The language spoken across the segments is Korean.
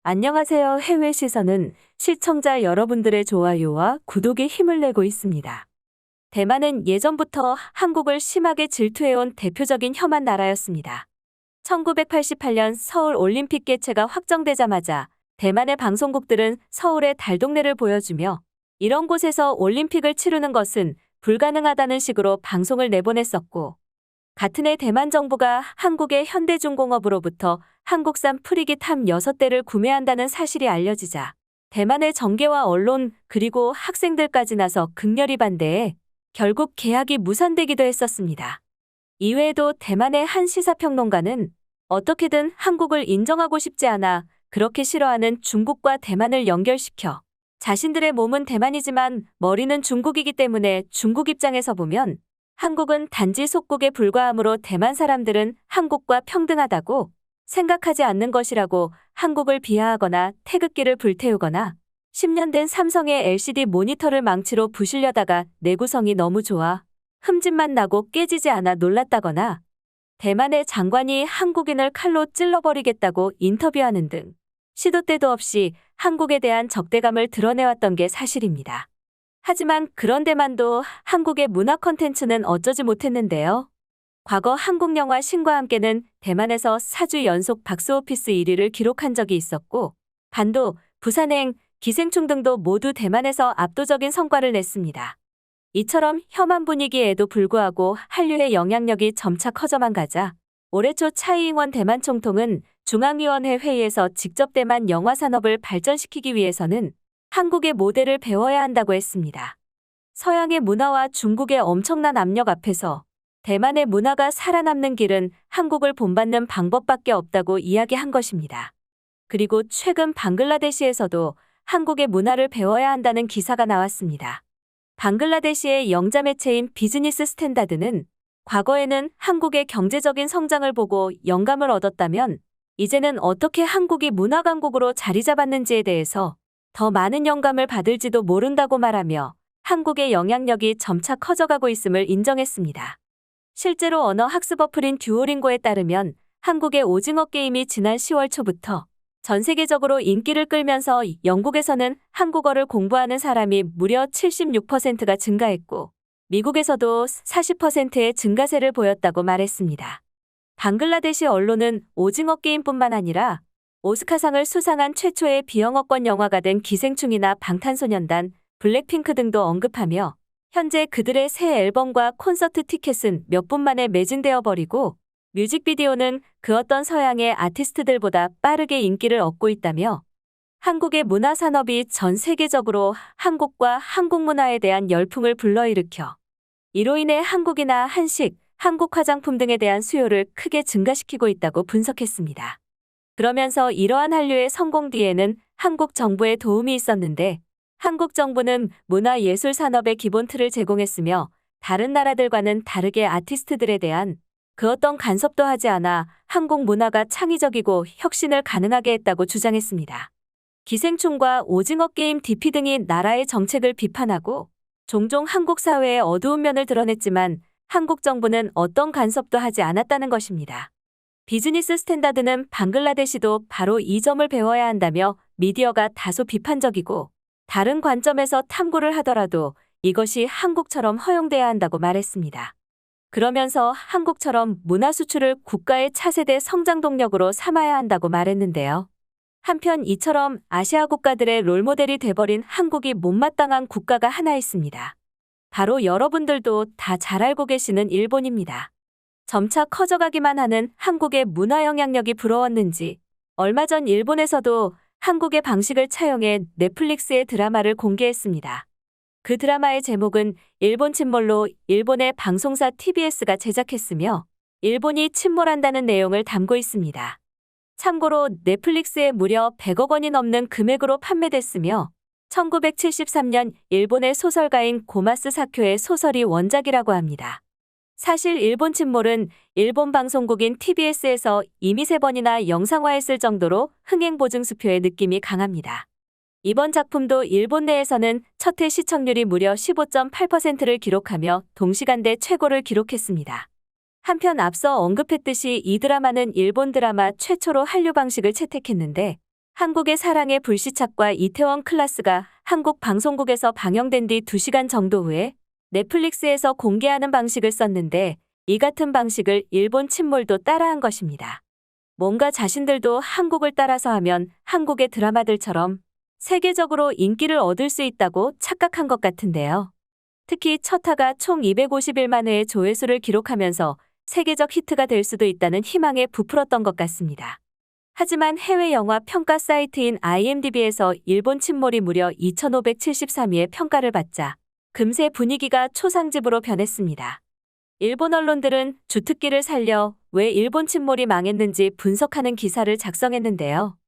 안녕하세요. 해외 시선은 시청자 여러분들의 좋아요와 구독에 힘을 내고 있습니다. 대만은 예전부터 한국을 심하게 질투해온 대표적인 혐한 나라였습니다. 1988년 서울 올림픽 개최가 확정되자마자 대만의 방송국들은 서울의 달동네를 보여주며 이런 곳에서 올림픽을 치르는 것은 불가능하다는 식으로 방송을 내보냈었고, 같은 해 대만 정부가 한국의 현대중공업으로부터 한국산 프리기탐 6대를 구매한다는 사실이 알려지자 대만의 정계와 언론 그리고 학생들까지 나서 극렬히 반대해 결국 계약이 무산되기도 했었습니다. 이외에도 대만의 한 시사평론가는 어떻게든 한국을 인정하고 싶지 않아 그렇게 싫어하는 중국과 대만을 연결시켜 자신들의 몸은 대만이지만 머리는 중국이기 때문에 중국 입장에서 보면 한국은 단지 속국에 불과하므로 대만 사람들은 한국과 평등하다고 생각하지 않는 것이라고 한국을 비하하거나 태극기를 불태우거나 10년 된 삼성의 LCD 모니터를 망치로 부시려다가 내구성이 너무 좋아 흠집만 나고 깨지지 않아 놀랐다거나 대만의 장관이 한국인을 칼로 찔러버리겠다고 인터뷰하는 등 시도 때도 없이 한국에 대한 적대감을 드러내왔던 게 사실입니다. 하지만 그런 대만도 한국의 문화 콘텐츠는 어쩌지 못했는데요. 과거 한국 영화 신과 함께는 대만에서 4주 연속 박스오피스 1위를 기록한 적이 있었고, 반도, 부산행, 기생충 등도 모두 대만에서 압도적인 성과를 냈습니다. 이처럼 혐한 분위기에도 불구하고 한류의 영향력이 점차 커져만 가자 올해 초 차이잉원 대만 총통은 중앙위원회 회의에서 직접 대만 영화 산업을 발전시키기 위해서는 한국의 모델을 배워야 한다고 했습니다. 서양의 문화와 중국의 엄청난 압력 앞에서 대만의 문화가 살아남는 길은 한국을 본받는 방법밖에 없다고 이야기한 것입니다. 그리고 최근 방글라데시에서도 한국의 문화를 배워야 한다는 기사가 나왔습니다. 방글라데시의 영자 매체인 비즈니스 스탠다드는 과거에는 한국의 경제적인 성장을 보고 영감을 얻었다면 이제는 어떻게 한국이 문화 강국으로 자리 잡았는지에 대해서 더 많은 영감을 받을지도 모른다고 말하며 한국의 영향력이 점차 커져가고 있음을 인정했습니다. 실제로 언어 학습 어플인 듀오링고에 따르면 한국의 오징어 게임이 지난 10월 초부터 전 세계적으로 인기를 끌면서 영국에서는 한국어를 공부하는 사람이 무려 76%가 증가했고 미국에서도 40%의 증가세를 보였다고 말했습니다. 방글라데시 언론은 오징어 게임뿐만 아니라 오스카상을 수상한 최초의 비영어권 영화가 된 기생충이나 방탄소년단, 블랙핑크 등도 언급하며 현재 그들의 새 앨범과 콘서트 티켓은 몇 분 만에 매진되어 버리고 뮤직비디오는 그 어떤 서양의 아티스트들보다 빠르게 인기를 얻고 있다며 한국의 문화 산업이 전 세계적으로 한국과 한국 문화에 대한 열풍을 불러일으켜 이로 인해 한국이나 한식, 한국 화장품 등에 대한 수요를 크게 증가시키고 있다고 분석했습니다. 그러면서 이러한 한류의 성공 뒤에는 한국 정부의 도움이 있었는데 한국 정부는 문화예술 산업의 기본 틀을 제공했으며 다른 나라들과는 다르게 아티스트들에 대한 그 어떤 간섭도 하지 않아 한국 문화가 창의적이고 혁신을 가능하게 했다고 주장했습니다. 기생충과 오징어 게임 DP 등이 나라의 정책을 비판하고 종종 한국 사회의 어두운 면을 드러냈지만 한국 정부는 어떤 간섭도 하지 않았다는 것입니다. 비즈니스 스탠다드는 방글라데시도 바로 이 점을 배워야 한다며 미디어가 다소 비판적이고 다른 관점에서 탐구를 하더라도 이것이 한국처럼 허용돼야 한다고 말했습니다. 그러면서 한국처럼 문화 수출을 국가의 차세대 성장 동력으로 삼아야 한다고 말했는데요. 한편 이처럼 아시아 국가들의 롤모델이 돼버린 한국이 못마땅한 국가가 하나 있습니다. 바로 여러분들도 다 잘 알고 계시는 일본입니다. 점차 커져가기만 하는 한국의 문화 영향력이 부러웠는지 얼마 전 일본에서도 한국의 방식을 차용해 넷플릭스의 드라마를 공개했습니다. 그 드라마의 제목은 일본 침몰로 일본의 방송사 TBS가 제작했으며 일본이 침몰한다는 내용을 담고 있습니다. 참고로 넷플릭스에 무려 100억 원이 넘는 금액으로 판매됐으며 1973년 일본의 소설가인 고마스 사쿄의 소설이 원작이라고 합니다. 사실 일본 침몰은 일본 방송국인 TBS에서 이미 3번이나 영상화했을 정도로 흥행보증수표의 느낌이 강합니다. 이번 작품도 일본 내에서는 첫 회 시청률이 무려 15.8%를 기록하며 동시간대 최고를 기록했습니다. 한편 앞서 언급했듯이 이 드라마는 일본 드라마 최초로 한류 방식을 채택했는데 한국의 사랑의 불시착과 이태원 클라스가 한국 방송국에서 방영된 뒤 2시간 정도 후에 넷플릭스에서 공개하는 방식을 썼는데 이 같은 방식을 일본 친몰도 따라한 것입니다. 뭔가 자신들도 한국을 따라서 하면 한국의 드라마들처럼 세계적으로 인기를 얻을 수 있다고 착각한 것 같은데요. 특히 첫 화가 총 251만 회의 조회수를 기록하면서 세계적 히트가 될 수도 있다는 희망에 부풀었던 것 같습니다. 하지만 해외 영화 평가 사이트인 IMDb에서 일본 침몰이 무려 2573위의 평가를 받자 금세 분위기가 초상집으로 변했습니다. 일본 언론들은 주특기를 살려 왜 일본 침몰이 망했는지 분석하는 기사를 작성했는데요.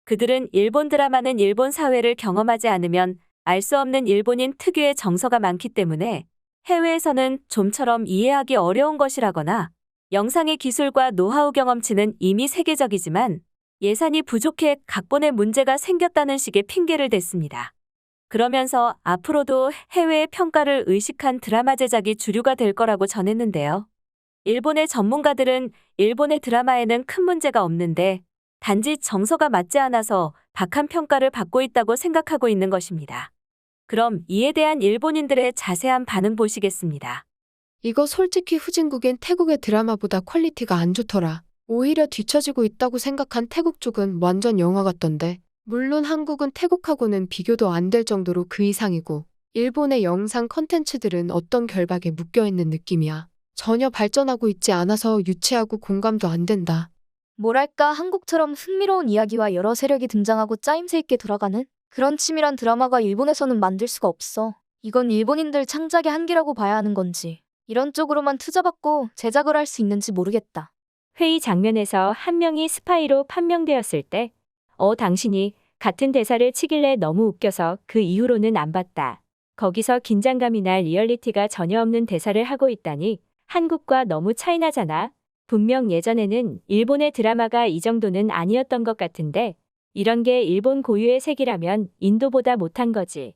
그들은 일본 드라마는 일본 사회를 경험하지 않으면 알 수 없는 일본인 특유의 정서가 많기 때문에 해외에서는 좀처럼 이해하기 어려운 것이라거나 영상의 기술과 노하우 경험치는 이미 세계적이지만 예산이 부족해 각본에 문제가 생겼다는 식의 핑계를 댔습니다. 그러면서 앞으로도 해외의 평가를 의식한 드라마 제작이 주류가 될 거라고 전했는데요. 일본의 전문가들은 일본의 드라마에는 큰 문제가 없는데 단지 정서가 맞지 않아서 박한 평가를 받고 있다고 생각하고 있는 것입니다. 그럼 이에 대한 일본인들의 자세한 반응 보시겠습니다. 이거 솔직히 후진국엔 태국의 드라마보다 퀄리티가 안 좋더라. 오히려 뒤처지고 있다고 생각한 태국 쪽은 완전 영화 같던데. 물론 한국은 태국하고는 비교도 안 될 정도로 그 이상이고 일본의 영상 컨텐츠들은 어떤 결박에 묶여있는 느낌이야. 전혀 발전하고 있지 않아서 유치하고 공감도 안 된다. 뭐랄까 한국처럼 흥미로운 이야기와 여러 세력이 등장하고 짜임새 있게 돌아가는 그런 치밀한 드라마가 일본에서는 만들 수가 없어. 이건 일본인들 창작의 한계라고 봐야 하는 건지 이런 쪽으로만 투자받고 제작을 할 수 있는지 모르겠다. 회의 장면에서 한 명이 스파이로 판명되었을 때 당신이 같은 대사를 치길래 너무 웃겨서 그 이후로는 안 봤다. 거기서 긴장감이나 리얼리티가 전혀 없는 대사를 하고 있다니 한국과 너무 차이나잖아. 분명 예전에는 일본의 드라마가 이 정도는 아니었던 것 같은데 이런 게 일본 고유의 색이라면 인도보다 못한 거지.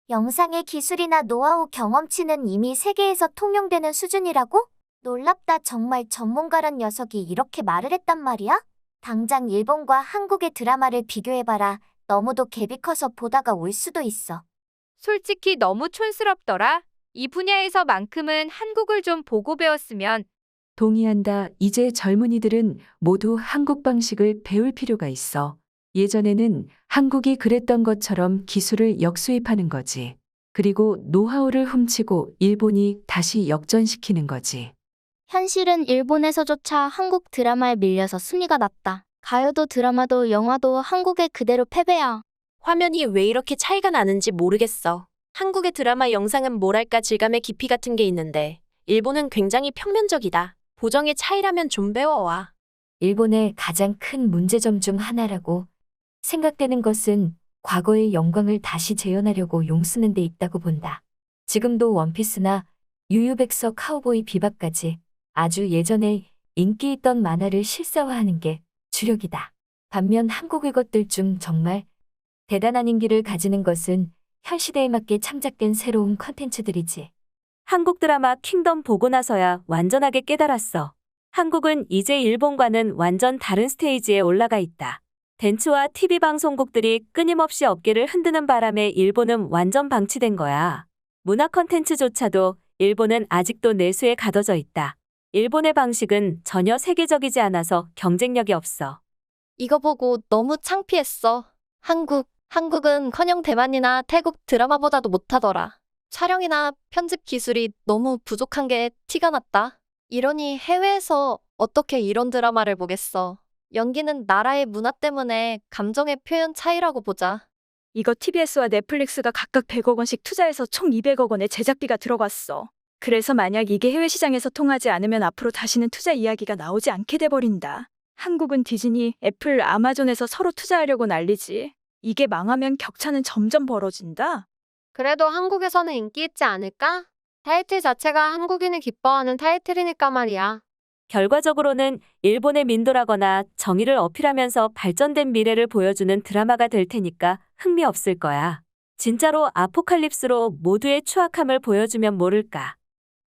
영상의 기술이나 노하우 경험치는 이미 세계에서 통용되는 수준이라고? 놀랍다. 정말 전문가란 녀석이 이렇게 말을 했단 말이야? 당장 일본과 한국의 드라마를 비교해봐라. 너무도 갭이 커서 보다가 울 수도 있어. 솔직히 너무 촌스럽더라. 이 분야에서만큼은 한국을 좀 보고 배웠으면. 동의한다. 이제 젊은이들은 모두 한국 방식을 배울 필요가 있어. 예전에는 한국이 그랬던 것처럼 기술을 역수입하는 거지. 그리고 노하우를 훔치고 일본이 다시 역전시키는 거지. 현실은 일본에서조차 한국 드라마에 밀려서 순위가 낮다. 가요도 드라마도 영화도 한국에 그대로 패배야. 화면이 왜 이렇게 차이가 나는지 모르겠어. 한국의 드라마 영상은 뭐랄까 질감의 깊이 같은 게 있는데 일본은 굉장히 평면적이다. 보정의 차이라면 좀 배워와. 일본의 가장 큰 문제점 중 하나라고 생각되는 것은 과거의 영광을 다시 재현하려고 용쓰는 데 있다고 본다. 지금도 원피스나 유유백서 카우보이 비밥까지 아주 예전에 인기 있던 만화를 실사화하는 게 주력이다. 반면 한국의 것들 중 정말 대단한 인기를 가지는 것은 현 시대에 맞게 창작된 새로운 컨텐츠들이지. 한국 드라마 킹덤 보고 나서야 완전하게 깨달았어. 한국은 이제 일본과는 완전 다른 스테이지에 올라가 있다. 덴츠와 TV 방송국들이 끊임없이 어깨를 흔드는 바람에 일본은 완전 방치된 거야. 문화 컨텐츠조차도 일본은 아직도 내수에 가둬져 있다. 일본의 방식은 전혀 세계적이지 않아서 경쟁력이 없어. 이거 보고 너무 창피했어. 한국은커녕 대만이나 태국 드라마보다도 못하더라. 촬영이나 편집 기술이 너무 부족한 게 티가 났다. 이러니 해외에서 어떻게 이런 드라마를 보겠어. 연기는 나라의 문화 때문에 감정의 표현 차이라고 보자. 이거 TBS와 넷플릭스가 각각 100억 원씩 투자해서 총 200억 원의 제작비가 들어갔어. 그래서 만약 이게 해외 시장에서 통하지 않으면 앞으로 다시는 투자 이야기가 나오지 않게 돼버린다. 한국은 디즈니, 애플, 아마존에서 서로 투자하려고 난리지. 이게 망하면 격차는 점점 벌어진다. 그래도 한국에서는 인기 있지 않을까? 타이틀 자체가 한국인이 기뻐하는 타이틀이니까 말이야. 결과적으로는 일본의 민도라거나 정의를 어필하면서 발전된 미래를 보여주는 드라마가 될 테니까 흥미 없을 거야. 진짜로 아포칼립스로 모두의 추악함을 보여주면 모를까.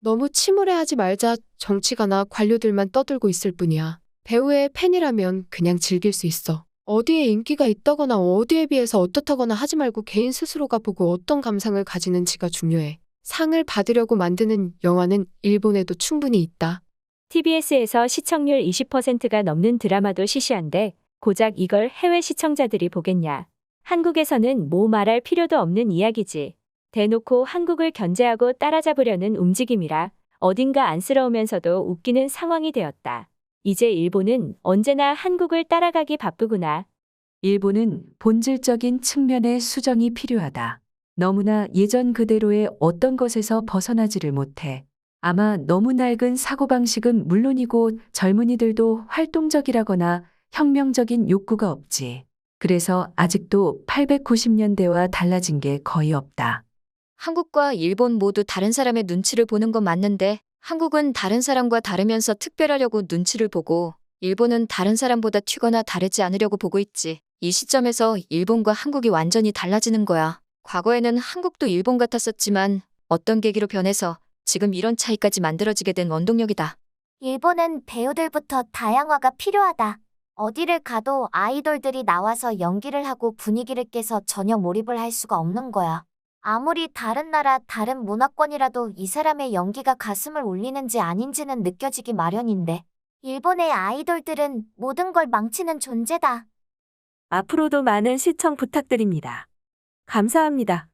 너무 침울해하지 말자. 정치가나 관료들만 떠들고 있을 뿐이야. 배우의 팬이라면 그냥 즐길 수 있어. 어디에 인기가 있다거나 어디에 비해서 어떻다거나 하지 말고 개인 스스로가 보고 어떤 감상을 가지는지가 중요해. 상을 받으려고 만드는 영화는 일본에도 충분히 있다. TBS에서 시청률 20%가 넘는 드라마도 시시한데 고작 이걸 해외 시청자들이 보겠냐. 한국에서는 뭐 말할 필요도 없는 이야기지. 대놓고 한국을 견제하고 따라잡으려는 움직임이라 어딘가 안쓰러우면서도 웃기는 상황이 되었다. 이제 일본은 언제나 한국을 따라가기 바쁘구나. 일본은 본질적인 측면의 수정이 필요하다. 너무나 예전 그대로의 어떤 것에서 벗어나지를 못해. 아마 너무 낡은 사고방식은 물론이고 젊은이들도 활동적이라거나 혁명적인 욕구가 없지. 그래서 아직도 890년대와 달라진 게 거의 없다. 한국과 일본 모두 다른 사람의 눈치를 보는 건 맞는데 한국은 다른 사람과 다르면서 특별하려고 눈치를 보고 일본은 다른 사람보다 튀거나 다르지 않으려고 보고 있지. 이 시점에서 일본과 한국이 완전히 달라지는 거야. 과거에는 한국도 일본 같았었지만 어떤 계기로 변해서 지금 이런 차이까지 만들어지게 된 원동력이다. 일본은 배우들부터 다양화가 필요하다. 어디를 가도 아이돌들이 나와서 연기를 하고 분위기를 깨서 전혀 몰입을 할 수가 없는 거야. 아무리 다른 나라, 다른 문화권이라도 이 사람의 연기가 가슴을 울리는지 아닌지는 느껴지기 마련인데, 일본의 아이돌들은 모든 걸 망치는 존재다. 앞으로도 많은 시청 부탁드립니다. 감사합니다.